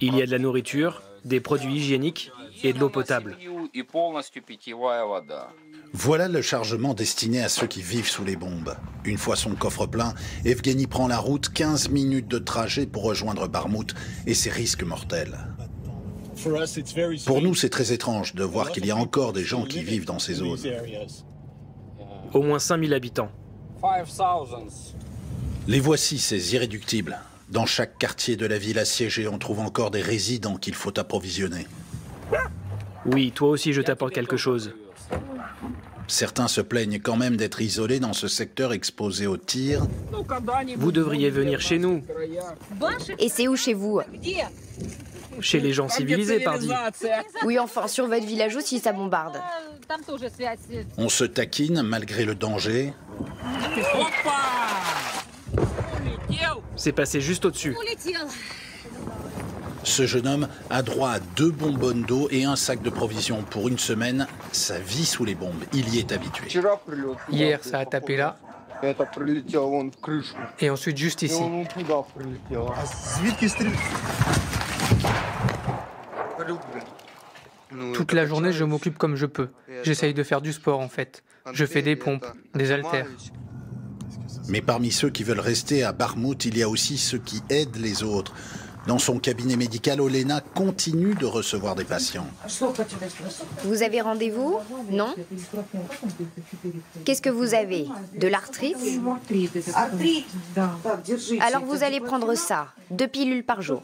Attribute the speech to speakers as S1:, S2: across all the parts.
S1: Il y a de la nourriture, des produits hygiéniques et de l'eau potable.
S2: Voilà le chargement destiné à ceux qui vivent sous les bombes. Une fois son coffre plein, Evgeny prend la route, 15 minutes de trajet pour rejoindre Barmout et ses risques mortels. Pour nous, c'est très étrange de voir qu'il y a encore des gens qui vivent dans ces zones.
S1: Au moins 5000 habitants.
S2: Les voici, ces irréductibles. Dans chaque quartier de la ville assiégée, on trouve encore des résidents qu'il faut approvisionner.
S1: Oui, toi aussi je t'apporte quelque chose.
S2: Certains se plaignent quand même d'être isolés dans ce secteur exposé aux tirs.
S1: Vous devriez venir chez nous.
S3: Et c'est où chez vous?
S1: Chez les gens civilisés, pardi.
S3: Oui, enfin, sur votre village aussi, ça bombarde.
S2: On se taquine malgré le danger.
S1: C'est passé juste au-dessus.
S2: Ce jeune homme a droit à 2 bonbonnes d'eau et un sac de provisions pour une semaine. Sa vie sous les bombes, il y est habitué.
S4: Hier, ça a tapé là. Et ensuite juste ici. Toute la journée, je m'occupe comme je peux. J'essaye de faire du sport en fait. Je fais des pompes, des haltères.
S2: Mais parmi ceux qui veulent rester à Barmout, il y a aussi ceux qui aident les autres. Dans son cabinet médical, Olena continue de recevoir des patients.
S3: Vous avez rendez-vous? Non? Qu'est-ce que vous avez? De l'arthrite? Alors vous allez prendre ça, 2 pilules par jour.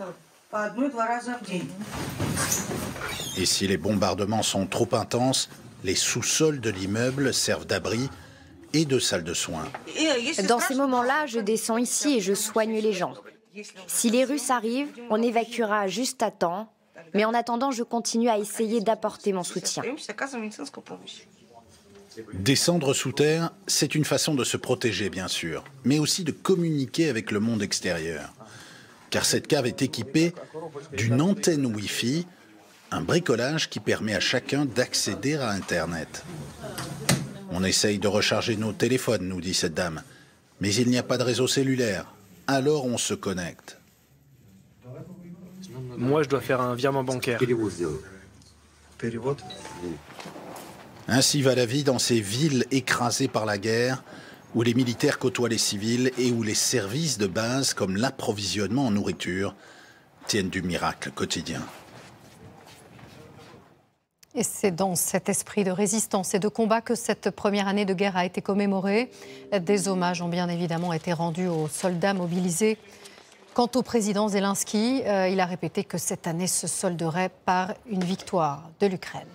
S2: Et si les bombardements sont trop intenses, les sous-sols de l'immeuble servent d'abri et de salle de soins.
S3: Dans ces moments-là, je descends ici et je soigne les gens. Si les Russes arrivent, on évacuera juste à temps. Mais en attendant, je continue à essayer d'apporter mon soutien.
S2: Descendre sous terre, c'est une façon de se protéger, bien sûr, mais aussi de communiquer avec le monde extérieur. Car cette cave est équipée d'une antenne Wi-Fi, un bricolage qui permet à chacun d'accéder à Internet. On essaye de recharger nos téléphones, nous dit cette dame. Mais il n'y a pas de réseau cellulaire. Alors on se connecte.
S1: Moi, je dois faire un virement bancaire.
S2: Ainsi va la vie dans ces villes écrasées par la guerre, où les militaires côtoient les civils et où les services de base, comme l'approvisionnement en nourriture, tiennent du miracle quotidien.
S5: Et c'est dans cet esprit de résistance et de combat que cette première année de guerre a été commémorée. Des hommages ont bien évidemment été rendus aux soldats mobilisés. Quant au président Zelensky, il a répété que cette année se solderait par une victoire de l'Ukraine.